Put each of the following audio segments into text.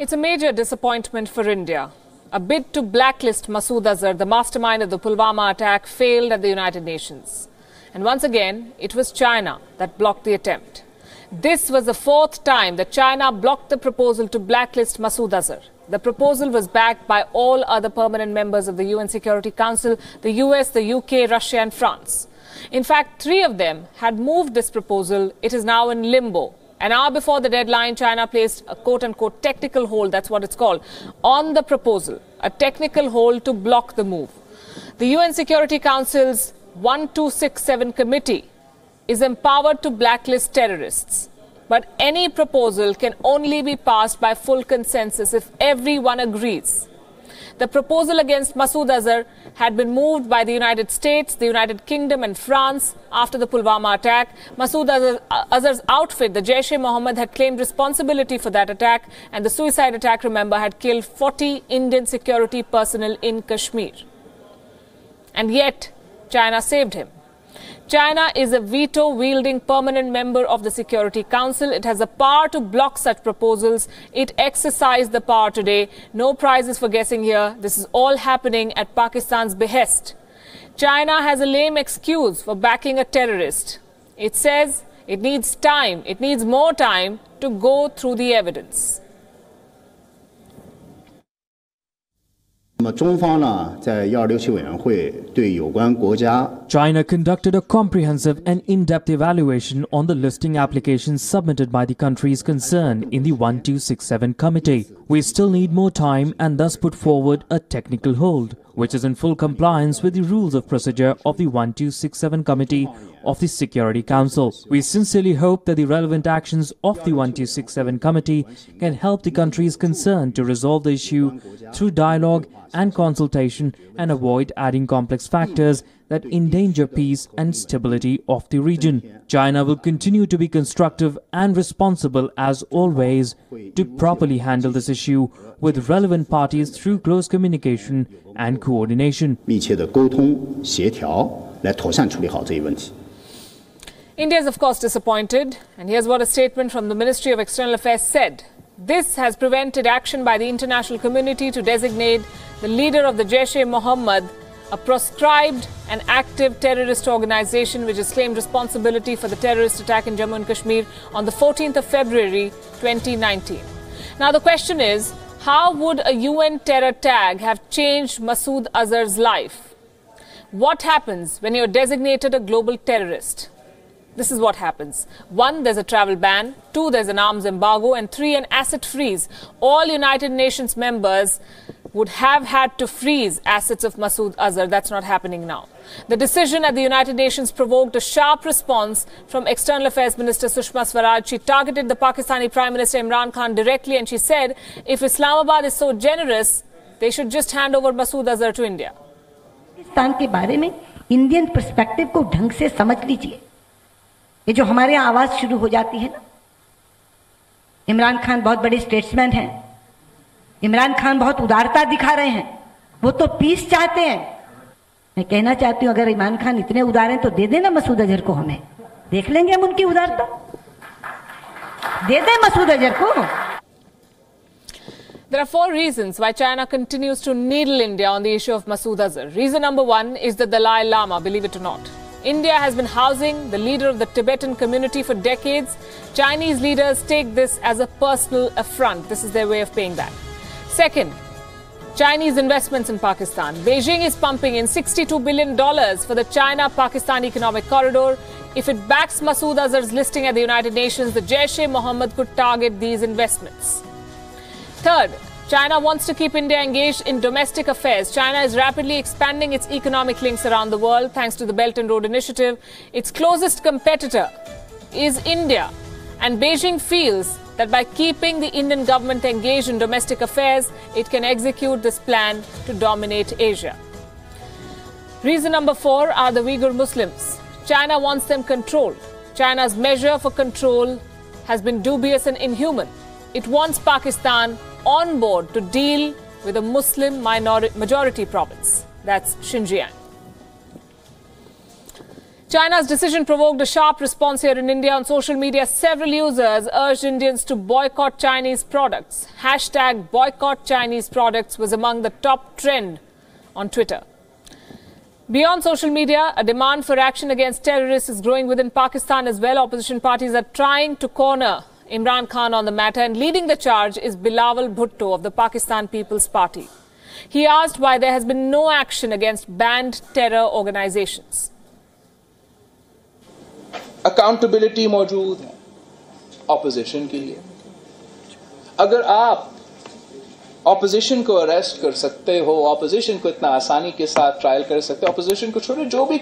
It's a major disappointment for India. A bid to blacklist Masood Azhar, the mastermind of the Pulwama attack, failed at the United Nations. And once again, it was China that blocked the attempt. This was the fourth time that China blocked the proposal to blacklist Masood Azhar. The proposal was backed by all other permanent members of the UN Security Council, the US, the UK, Russia and France. In fact, 3 of them had moved this proposal. It is now in limbo. An hour before the deadline, China placed a quote-unquote technical hold, that's what it's called, on the proposal, a technical hold to block the move. The UN Security Council's 1267 committee is empowered to blacklist terrorists. But any proposal can only be passed by full consensus if everyone agrees. The proposal against Masood Azhar had been moved by the United States, the United Kingdom and France after the Pulwama attack. Masood Azhar's outfit, the Jaish-e-Mohammed, had claimed responsibility for that attack, and the suicide attack, remember, had killed 40 Indian security personnel in Kashmir. And yet, China saved him. China is a veto-wielding permanent member of the Security Council. It has the power to block such proposals. It exercised the power today. No prizes for guessing here. This is all happening at Pakistan's behest. China has a lame excuse for backing a terrorist. It says it needs time. It needs more time to go through the evidence. China conducted a comprehensive and in-depth evaluation on the listing applications submitted by the countries concerned in the 1267 committee. We still need more time and thus put forward a technical hold, which is in full compliance with the rules of procedure of the 1267 committee of the Security Council. We sincerely hope that the relevant actions of the 1267 committee can help the countries concerned to resolve the issue through dialogue and consultation and avoid adding complex factors that endanger peace and stability of the region. China will continue to be constructive and responsible as always to properly handle this issue with relevant parties through close communication and coordination. India is of course disappointed, and here's what a statement from the Ministry of External Affairs said. This has prevented action by the international community to designate the leader of the Jaish-e-Mohammed a proscribed and active terrorist organization which has claimed responsibility for the terrorist attack in Jammu and Kashmir on the 14th of February 2019. Now the question is, how would a UN terror tag have changed Masood Azhar's life? What happens when you're designated a global terrorist? This is what happens. 1, there's a travel ban. 2, there's an arms embargo. And 3, an asset freeze. All United Nations members would have had to freeze assets of Masood Azhar. That's not happening now. The decision at the United Nations provoked a sharp response from External Affairs Minister Sushma Swaraj. She targeted the Pakistani Prime Minister Imran Khan directly, and she said, if Islamabad is so generous, they should just hand over Masood Azhar to India. Pakistan के बारे में Indian perspective को ढंग से समझ लीजिए. ये जो हमारे यहाँ आवाज शुरू हो जाती है ना, इमरान खान बहुत बड़े स्टेट्समैन हैं, इमरान खान बहुत उदारता दिखा रहे हैं, वो तो पीस चाहते हैं. मैं कहना चाहती हूँ, अगर इमरान खान इतने उदार हैं तो दे देना मसूद अजहर को, हमें देख लेंगे हम उनकी उदारता. दे दे मसूद अजहर को. There are 4 reasons why China continues to needle India on the issue of Masood Azhar. Reason number 1 is the Dalai Lama, believe it or not. India has been housing the leader of the Tibetan community for decades. Chinese leaders take this as a personal affront. This is their way of paying back. Second, Chinese investments in Pakistan. Beijing is pumping in $62 billion for the China-Pakistan Economic Corridor. If it backs Masood Azhar's listing at the United Nations, the Jaish-e-Mohammed could target these investments. Third, China wants to keep India engaged in domestic affairs. China is rapidly expanding its economic links around the world thanks to the Belt and Road Initiative. Its closest competitor is India, and Beijing feels that by keeping the Indian government engaged in domestic affairs, it can execute this plan to dominate Asia. Reason number 4 are the Uyghur Muslims. China wants them controlled. China's measure for control has been dubious and inhuman. It wants Pakistan on board to deal with a Muslim majority province. That's Xinjiang. China's decision provoked a sharp response here in India. On social media, several users urged Indians to boycott Chinese products. Hashtag boycott Chinese products was among the top trend on Twitter. Beyond social media, a demand for action against terrorists is growing within Pakistan as well. Opposition parties are trying to corner Imran Khan on the matter, and leading the charge is Bilawal Bhutto of the Pakistan People's Party. He asked why there has been no action against banned terror organizations. Accountability मौजूद है opposition के लिए। अगर आप opposition को arrest कर सकते हो, ऑपोजिशन को इतना आसानी के साथ ट्रायल कर सकते हो, ऑपोजिशन को छोड़ो, जो भी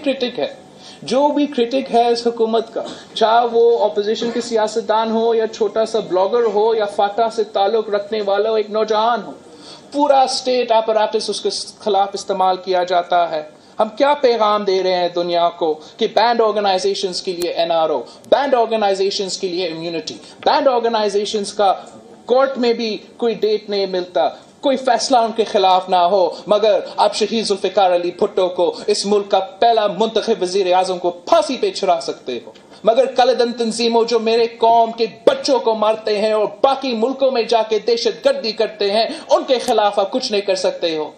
क्रिटिक है इस हुकूमत का, चाहे वो ऑपोजिशन के सियासतदान हो या छोटा सा ब्लॉगर हो या फाटा से ताल्लुक रखने वाला हो, एक नौजवान हो, पूरा स्टेट अपराटस उसके खिलाफ इस्तेमाल किया जाता है। हम क्या पैगाम दे रहे हैं दुनिया को कि बैंड ऑर्गेनाइजेशंस के लिए एनआरओ, बैंड ऑर्गेनाइजेशंस के लिए इम्यूनिटी, बैंड ऑर्गेनाइजेशंस का कोर्ट में भी कोई डेट नहीं मिलता, कोई फैसला उनके खिलाफ ना हो, मगर आप शहीद जुल्फिकार अली भुट्टो को, इस मुल्क का पहला मुंतखब वजीर आजम को फांसी पे चढ़ा सकते हो, मगर कलदन तंजीमों जो मेरे कौम के बच्चों को मारते हैं और बाकी मुल्कों में जाके दहशतगर्दी करते हैं, उनके खिलाफ आप कुछ नहीं कर सकते हो।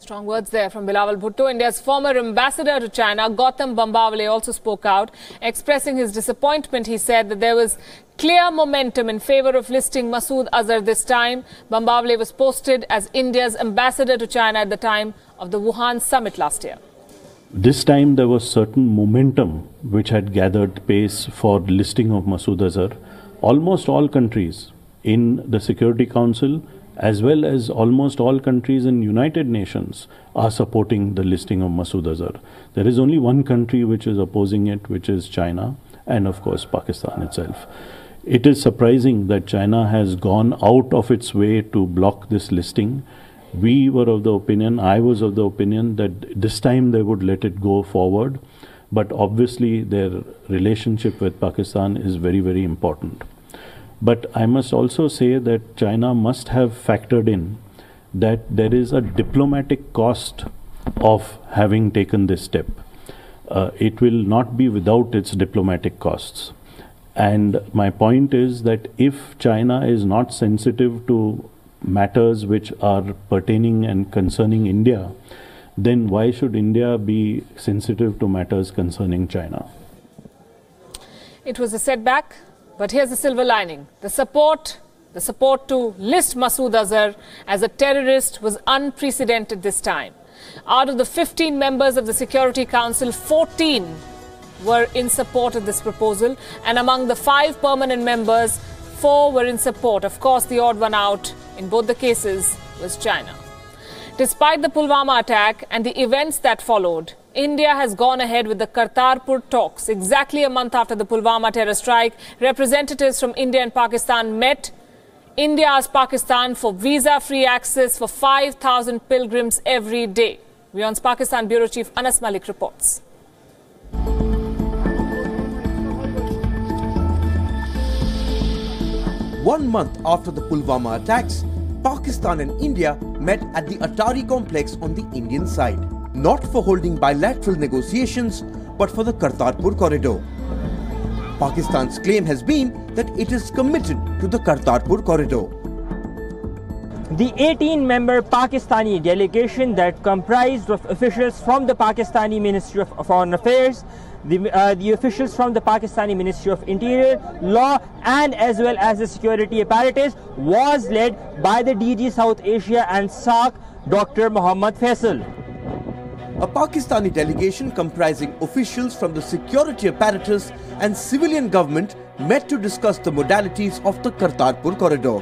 Strong words there from Bilawal Bhutto. India's former ambassador to China, Gautam Bambawale, also spoke out, expressing his disappointment. He said that there was clear momentum in favor of listing Masood Azhar this time. Bambawale was posted as India's ambassador to China at the time of the Wuhan summit last year. This time there was certain momentum which had gathered pace for listing of Masood Azhar. Almost all countries in the Security Council, as well as almost all countries in United Nations, are supporting the listing of Masood Azhar. There is only one country which is opposing it, which is China, and of course Pakistan itself. It is surprising that China has gone out of its way to block this listing. We were of the opinion, I was of the opinion, that this time they would let it go forward, but obviously their relationship with Pakistan is very, very important. But I must also say that China must have factored in that there is a diplomatic cost of having taken this step. It will not be without its diplomatic costs. And my point is that if China is not sensitive to matters which are pertaining and concerning India, then why should India be sensitive to matters concerning China? It was a setback. But here's the silver lining. The support to list Masood Azhar as a terrorist was unprecedented this time. Out of the 15 members of the Security Council, 14 were in support of this proposal. And among the 5 permanent members, 4 were in support. Of course, the odd one out in both the cases was China. Despite the Pulwama attack and the events that followed, India has gone ahead with the Kartarpur talks. Exactly a month after the Pulwama terror strike, representatives from India and Pakistan met. India asked Pakistan for visa-free access for 5,000 pilgrims every day. WION's Pakistan Bureau Chief Anas Malik reports. 1 month after the Pulwama attacks, Pakistan and India met at the Atari complex on the Indian side, not for holding bilateral negotiations, but for the Kartarpur Corridor. Pakistan's claim has been that it is committed to the Kartarpur Corridor. The 18-member Pakistani delegation that comprised of officials from the Pakistani Ministry of Foreign Affairs, the officials from the Pakistani Ministry of Interior, Law and as well as the security apparatus was led by the DG South Asia and SAARC, Dr. Mohammad Faisal. A Pakistani delegation comprising officials from the security apparatus and civilian government met to discuss the modalities of the Kartarpur Corridor.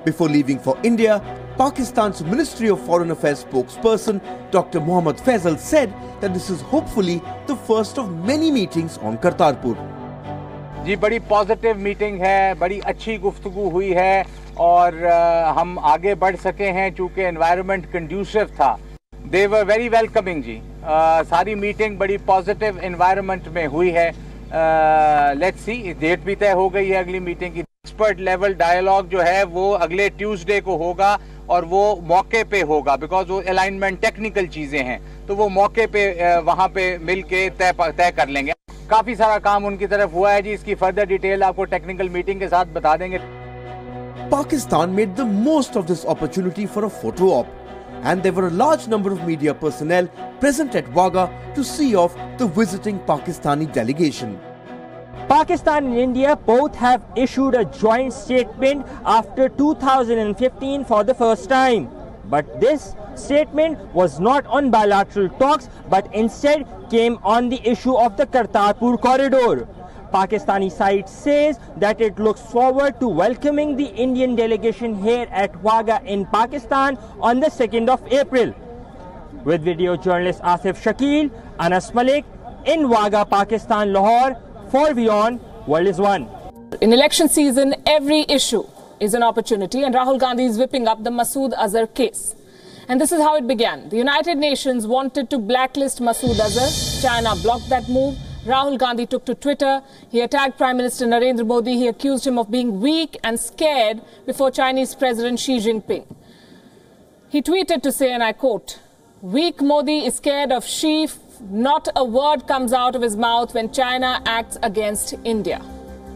Before leaving for India, Pakistan's Ministry of Foreign Affairs spokesperson Dr. Mohammad Faisal said that this is hopefully the first of many meetings on Kartarpur. जी बड़ी positive meeting है, बड़ी अच्छी गुफ्तगू हुई है और हम आगे बढ़ सके हैं चूँकि एनवायरनमेंट कंड्यूसिव था. They were very welcoming जी. सारी मीटिंग बड़ी पॉजिटिव एनवायरनमेंट में हुई है. लेट्स सी, डेट भी तय हो गई है अगली मीटिंग की. एक्सपर्ट लेवल डायलॉग जो है वो अगले ट्यूसडे को होगा और वो मौके पे होगा, बिकॉज वो अलाइनमेंट टेक्निकल चीजें हैं, तो वो मौके पे वहां पे मिलके तय कर लेंगे। काफी सारा काम उनकी तरफ हुआ है जी, इसकी फर्दर डिटेल आपको टेक्निकल मीटिंग के साथ बता देंगे। Pakistan made the most of this opportunity for a photo op, and there were a large number of media personnel present at Wagah to see off the visiting Pakistani delegation. Pakistan and India both have issued a joint statement after 2015 for the first time. But this statement was not on bilateral talks, but instead came on the issue of the Kartarpur Corridor. Pakistani side says that it looks forward to welcoming the Indian delegation here at Wagah in Pakistan on the 2nd of April. With video journalist Asif Shakil, Anas Malik in Wagah, Pakistan, Lahore, for WION, World is One. In election season, every issue is an opportunity, and Rahul Gandhi is whipping up the Masood Azhar case. And this is how it began. The United Nations wanted to blacklist Masood Azhar. China blocked that move. Rahul Gandhi took to Twitter. He attacked Prime Minister Narendra Modi. He accused him of being weak and scared before Chinese President Xi Jinping. He tweeted to say, and I quote, "Weak Modi is scared of Xi. Not a word comes out of his mouth when China acts against India."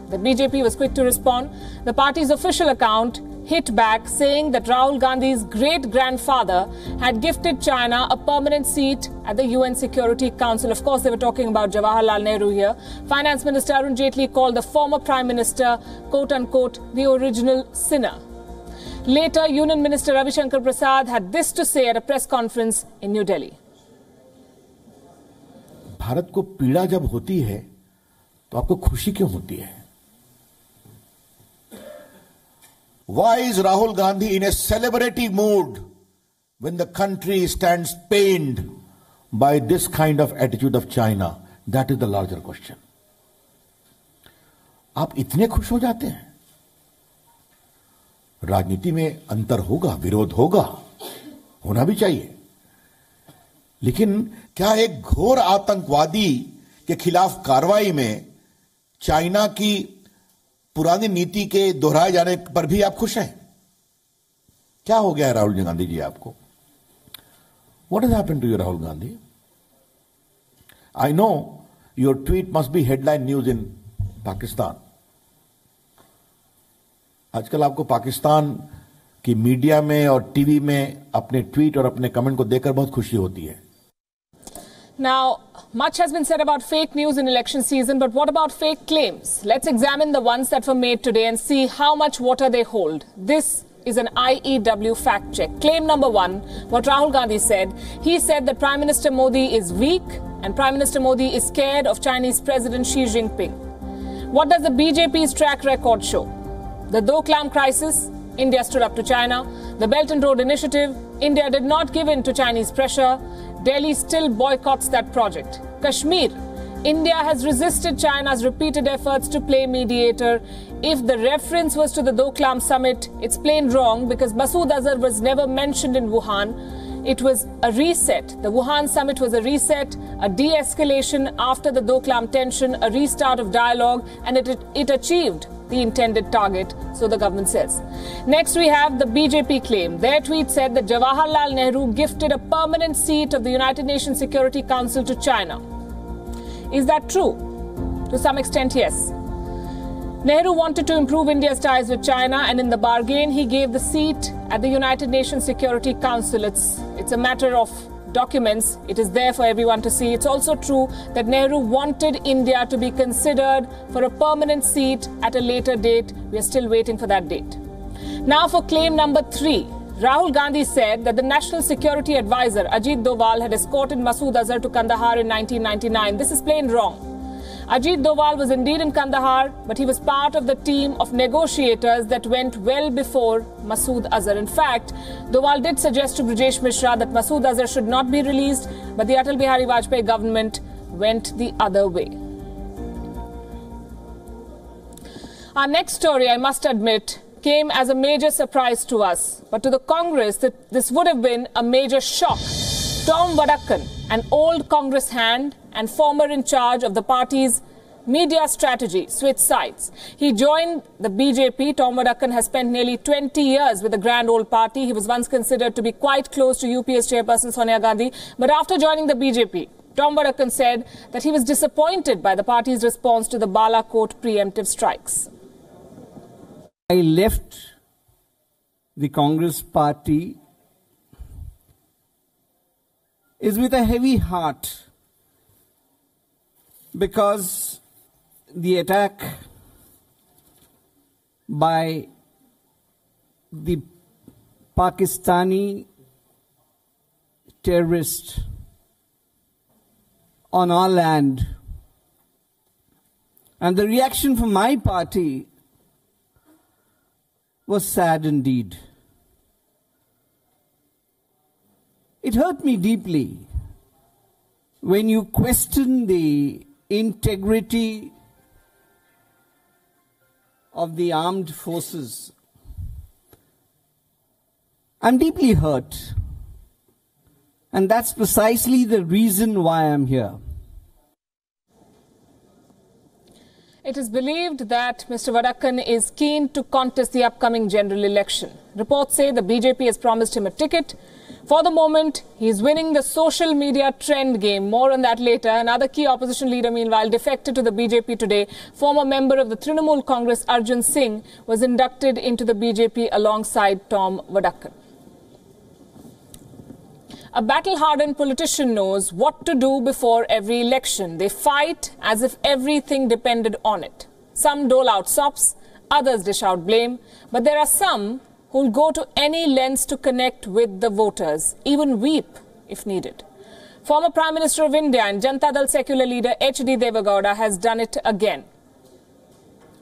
The BJP was quick to respond. The party's official account hit back, saying that Rahul Gandhi's great-grandfather had gifted China a permanent seat at the UN Security Council. Of course, they were talking about Jawaharlal Nehru here. Finance Minister Arun Jaitley called the former Prime Minister, quote-unquote, the original sinner. Later, Union Minister Ravi Shankar Prasad had this to say at a press conference in New Delhi. Bharat को पीड़ा जब होती है तो आपको खुशी क्यों होती है? Why is Rahul Gandhi in a celebratory mood when the country stands pained by this kind of attitude of China? That is the larger question. आप इतने खुश हो जाते हैं? राजनीति में अंतर होगा, विरोध होगा, होना भी चाहिए, लेकिन क्या एक घोर आतंकवादी के खिलाफ कार्रवाई में चाइना की पुरानी नीति के दोहराए जाने पर भी आप खुश हैं? क्या हो गया है राहुल गांधी जी आपको? What has happened to you, Rahul Gandhi? I know your tweet must be headline news in Pakistan. आजकल आपको पाकिस्तान की मीडिया में और टीवी में अपने ट्वीट और अपने कमेंट को देखकर बहुत खुशी होती है. Now, much has been said about fake news in election season, but what about fake claims? Let's examine the ones that were made today and see how much water they hold. This is an IEW fact check. Claim number one, what Rahul Gandhi said. He said that Prime Minister Modi is weak and Prime Minister Modi is scared of Chinese President Xi Jinping. What does the BJP's track record show? The Doklam crisis, India stood up to China. The Belt and Road Initiative, India did not give in to Chinese pressure. Delhi still boycotts that project. Kashmir, India has resisted China's repeated efforts to play mediator. If the reference was to the Doklam summit, it's plain wrong because Masood Azhar was never mentioned in Wuhan. It was a reset. The Wuhan summit was a reset, a de-escalation after the Doklam tension, a restart of dialogue, and it achieved the intended target, so the government says. Next, we have the BJP claim. Their tweet said that Jawaharlal Nehru gifted a permanent seat of the United Nations Security Council to China. Is that true? To some extent, yes. Nehru wanted to improve India's ties with China, and in the bargain, he gave the seat at the United Nations Security Council. It's a matter of documents. It is there for everyone to see. It's also true that Nehru wanted India to be considered for a permanent seat at a later date. We are still waiting for that date. Now for claim number 3. Rahul Gandhi said that the National Security Advisor, Ajit Doval, had escorted Masood Azhar to Kandahar in 1999. This is plain wrong. Ajit Doval was indeed in Kandahar, but he was part of the team of negotiators that went well before Masood Azhar. In fact, Doval did suggest to Brijesh Mishra that Masood Azhar should not be released, but the Atal Bihari Vajpayee government went the other way. Our next story, I must admit, came as a major surprise to us. But to the Congress, this would have been a major shock. Tom Vadakkan, an old Congress hand and former in charge of the party's Media strategy, switch sides. He joined the BJP. Tom Vadakkan has spent nearly 20 years with the grand old party. He was once considered to be quite close to UPS chairperson Sonia Gandhi. But after joining the BJP, Tom Vadakkan said that he was disappointed by the party's response to the Balakot preemptive strikes. I left the Congress party is with a heavy heart, because the attack by the Pakistani terrorist on our land and the reaction from my party was sad indeed. It hurt me deeply when you question the integrity of the armed forces. I'm deeply hurt, and that's precisely the reason why I'm here. It is believed that Mr. Vadakkan is keen to contest the upcoming general election. Reports say the BJP has promised him a ticket. For the moment, he is winning the social media trend game. More on that later. Another key opposition leader, meanwhile, defected to the BJP today. Former member of the Trinamool Congress, Arjun Singh, was inducted into the BJP alongside Tom Vadakkan. A battle-hardened politician knows what to do before every election. They fight as if everything depended on it. Some dole out sops, others dish out blame. But there are some who'll go to any lengths to connect with the voters, even weep if needed. Former Prime Minister of India and Janata Dal secular leader H.D. Deve Gowda has done it again.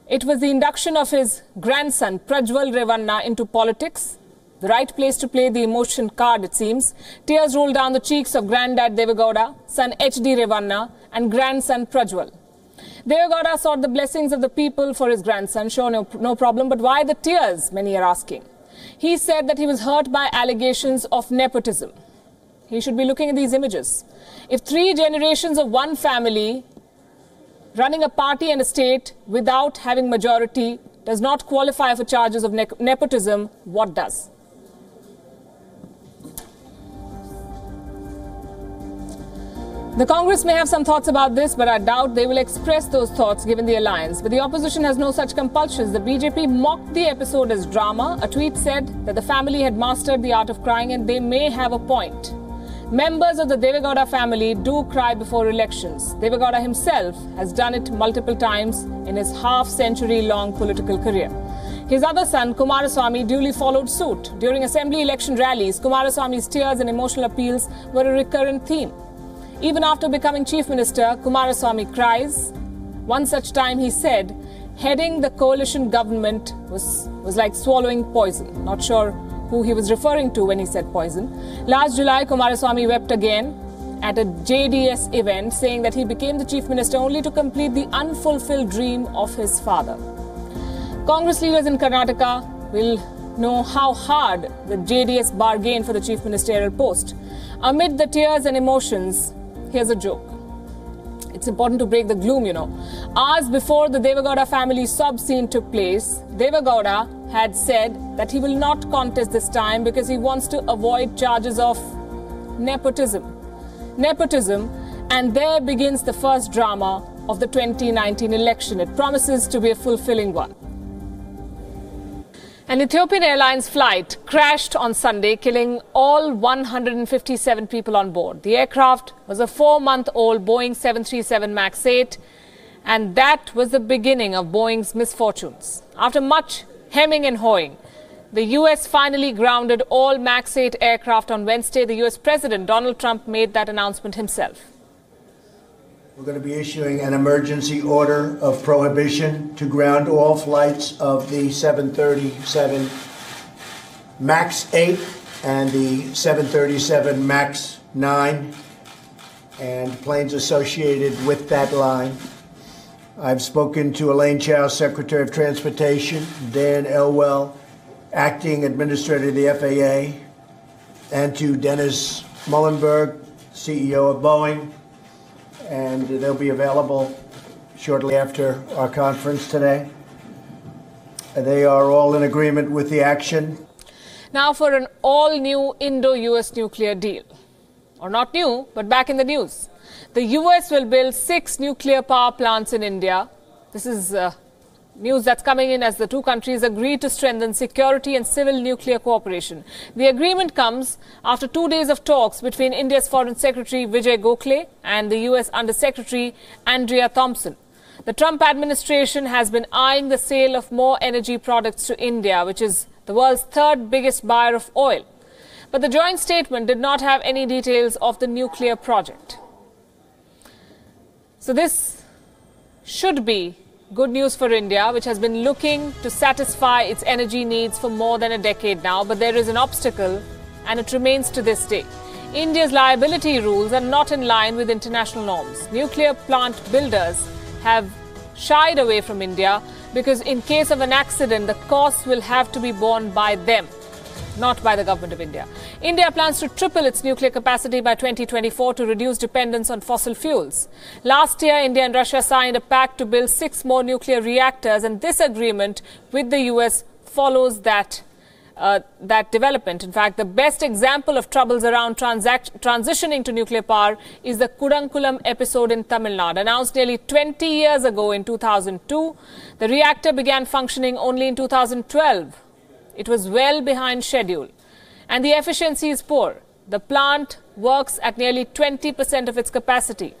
It was the induction of his grandson Prajwal Revanna into politics. The right place to play the emotion card, it seems. Tears rolled down the cheeks of granddad Deve Gowda, son H.D. Revanna and grandson Prajwal. Deve Gowda sought the blessings of the people for his grandson. Sure, no problem, but why the tears, many are asking. He said that he was hurt by allegations of nepotism. He should be looking at these images. If 3 generations of one family running a party and a state without having majority does not qualify for charges of nepotism, what does? The Congress may have some thoughts about this, but I doubt they will express those thoughts given the alliance. But the opposition has no such compulsions. The BJP mocked the episode as drama. A tweet said that the family had mastered the art of crying, and they may have a point. Members of the Deve Gowda family do cry before elections. Deve Gowda himself has done it multiple times in his half-century-long political career. His other son, Kumaraswamy, duly followed suit. During assembly election rallies, Kumaraswamy's tears and emotional appeals were a recurrent theme. Even after becoming Chief Minister, Kumaraswamy cries. One such time he said, heading the coalition government was like swallowing poison. Not sure who he was referring to when he said poison. Last July, Kumaraswamy wept again at a JDS event, saying that he became the Chief Minister only to complete the unfulfilled dream of his father. Congress leaders in Karnataka will know how hard the JDS bargained for the Chief Ministerial post. Amid the tears and emotions, here's a joke. It's important to break the gloom, Hours before the Deve Gowda family sob scene took place, Deve Gowda had said that he will not contest this time because he wants to avoid charges of nepotism. And there begins the first drama of the 2019 election. It promises to be a fulfilling one. An Ethiopian Airlines flight crashed on Sunday, killing all 157 people on board. The aircraft was a 4-month-old Boeing 737 MAX 8, and that was the beginning of Boeing's misfortunes. After much hemming and hawing, the U.S. finally grounded all MAX 8 aircraft on Wednesday. The U.S. President Donald Trump made that announcement himself. We're going to be issuing an emergency order of prohibition to ground all flights of the 737 MAX 8 and the 737 MAX 9 and planes associated with that line. I've spoken to Elaine Chao, Secretary of Transportation, Dan Elwell, Acting Administrator of the FAA, and to Dennis Muhlenberg, CEO of Boeing, and they'll be available shortly after our conference today. They are all in agreement with the action. Now for an all-new Indo-US nuclear deal. Or not new, but back in the news. The US will build 6 nuclear power plants in India. This is news that's coming in as the two countries agree to strengthen security and civil nuclear cooperation. The agreement comes after 2 days of talks between India's Foreign Secretary Vijay Gokhale and the US Under-Secretary Andrea Thompson. The Trump administration has been eyeing the sale of more energy products to India, which is the world's 3rd biggest buyer of oil. But the joint statement did not have any details of the nuclear project. So this should be good news for India, which has been looking to satisfy its energy needs for more than a decade now. But there is an obstacle, and it remains to this day. India's liability rules are not in line with international norms. Nuclear plant builders have shied away from India because in case of an accident, the costs will have to be borne by them, not by the government of India. India plans to triple its nuclear capacity by 2024 to reduce dependence on fossil fuels. Last year, India and Russia signed a pact to build 6 more nuclear reactors, and this agreement with the US follows that development. In fact, the best example of troubles around transitioning to nuclear power is the Kudankulam episode in Tamil Nadu. Announced nearly 20 years ago in 2002, the reactor began functioning only in 2012. It was well behind schedule, and the efficiency is poor. The plant works at nearly 20% of its capacity.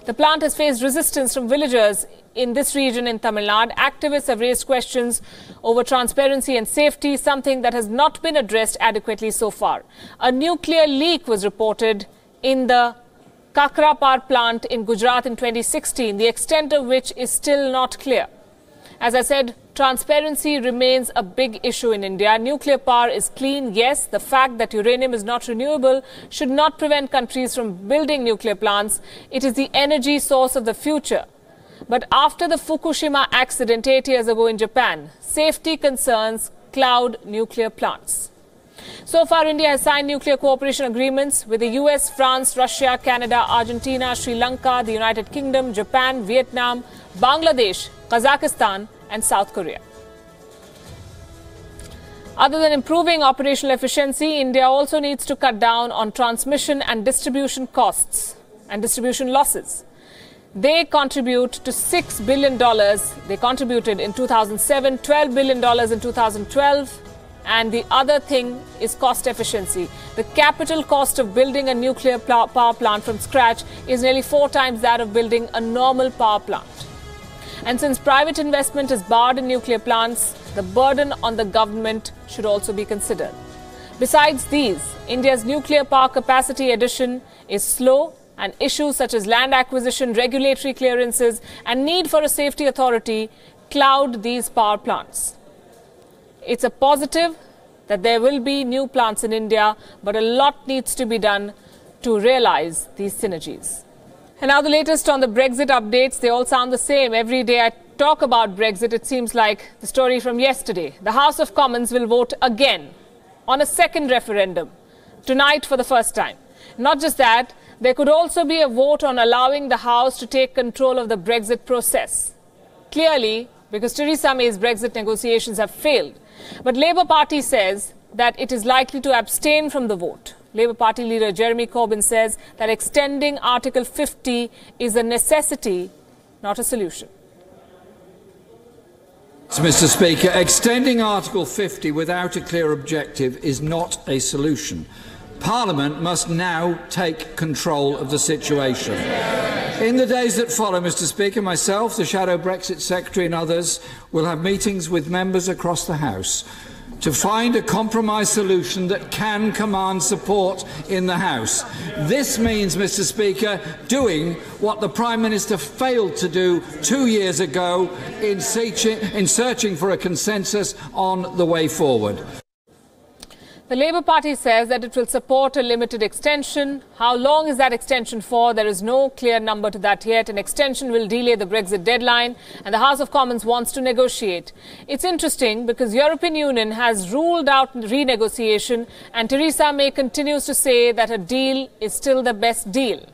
The plant has faced resistance from villagers in this region in Tamil Nadu. Activists have raised questions over transparency and safety, something that has not been addressed adequately so far. A nuclear leak was reported in the Kakra power plant in Gujarat in 2016, the extent of which is still not clear. As I said, transparency remains a big issue in India. Nuclear power is clean, yes. The fact that uranium is not renewable should not prevent countries from building nuclear plants. It is the energy source of the future. But after the Fukushima accident 8 years ago in Japan, safety concerns cloud nuclear plants. So far, India has signed nuclear cooperation agreements with the US, France, Russia, Canada, Argentina, Sri Lanka, the United Kingdom, Japan, Vietnam, Bangladesh, Kazakhstan and South Korea. Other than improving operational efficiency, India also needs to cut down on transmission and distribution costs and distribution losses. They contribute to $6 billion. They contributed in 2007, $12 billion in 2012. And the other thing is cost efficiency. The capital cost of building a nuclear power plant from scratch is nearly 4 times that of building a normal power plant. And since private investment is barred in nuclear plants, the burden on the government should also be considered. Besides these, India's nuclear power capacity addition is slow, and issues such as land acquisition, regulatory clearances, and need for a safety authority cloud these power plants. It's a positive that there will be new plants in India, but a lot needs to be done to realize these synergies. And now the latest on the Brexit updates. They all sound the same. Every day I talk about Brexit, it seems like the story from yesterday. The House of Commons will vote again on a second referendum tonight for the first time. Not just that, there could also be a vote on allowing the House to take control of the Brexit process. Clearly, because Theresa May's Brexit negotiations have failed. But Labour Party says that it is likely to abstain from the vote. Labour Party leader Jeremy Corbyn says that extending Article 50 is a necessity, not a solution. Mr. Speaker, extending Article 50 without a clear objective is not a solution. Parliament must now take control of the situation. In the days that follow, Mr. Speaker, myself, the Shadow Brexit Secretary and others will have meetings with members across the House to find a compromise solution that can command support in the House. This means, Mr. Speaker, doing what the Prime Minister failed to do 2 years ago in searching for a consensus on the way forward. The Labour Party says that it will support a limited extension. How long is that extension for? There is no clear number to that yet. An extension will delay the Brexit deadline, and the House of Commons wants to negotiate. It's interesting because the European Union has ruled out renegotiation, and Theresa May continues to say that a deal is still the best deal.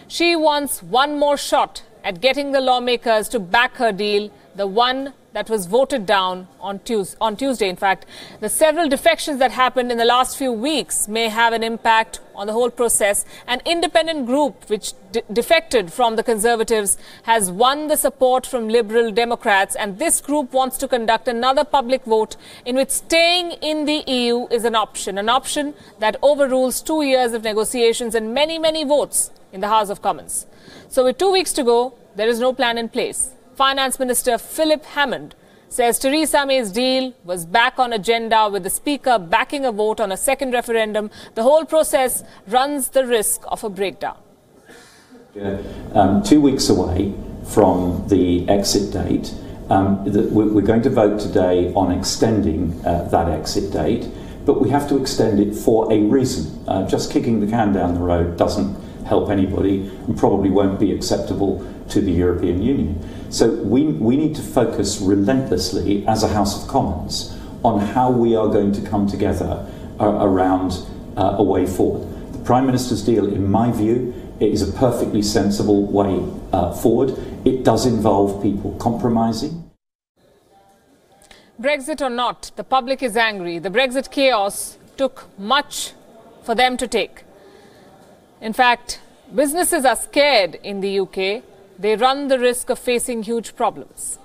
She wants one more shot at getting the lawmakers to back her deal, the one that was voted down on Tuesday. In fact, the several defections that happened in the last few weeks may have an impact on the whole process. An independent group which defected from the Conservatives has won the support from Liberal Democrats, and this group wants to conduct another public vote in which staying in the EU is an option that overrules 2 years of negotiations and many, many votes in the House of Commons. So with 2 weeks to go, there is no plan in place. Finance Minister Philip Hammond says Theresa May's deal was back on agenda with the Speaker backing a vote on a second referendum. The whole process runs the risk of a breakdown. 2 weeks away from the exit date, we're going to vote today on extending that exit date, but we have to extend it for a reason. Just kicking the can down the road doesn't help anybody and probably won't be acceptable to the European Union. So we need to focus relentlessly as a House of Commons on how we are going to come together around a way forward. The Prime Minister's deal, in my view, it is a perfectly sensible way forward. It does involve people compromising. Brexit or not, the public is angry. The Brexit chaos took much for them to take. In fact, businesses are scared in the UK. They run the risk of facing huge problems.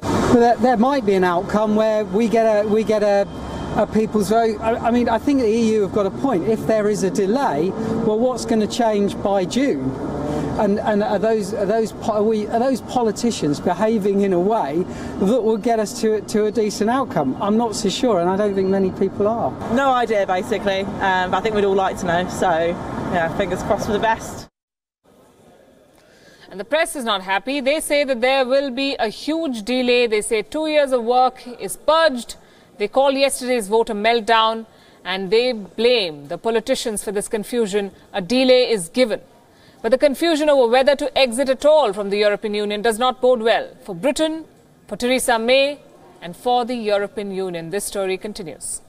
Well, there might be an outcome where we get a people's vote. I mean, I think the EU have got a point. If there is a delay, well, what's going to change by June? And are those politicians behaving in a way that will get us to a decent outcome? I'm not so sure, and I don't think many people are. No idea, basically. I think we'd all like to know. So, yeah, fingers crossed for the best. And the press is not happy. They say that there will be a huge delay. They say 2 years of work is purged. They call yesterday's vote a meltdown, and they blame the politicians for this confusion. A delay is given. But the confusion over whether to exit at all from the European Union does not bode well for Britain, for Theresa May, and for the European Union. This story continues.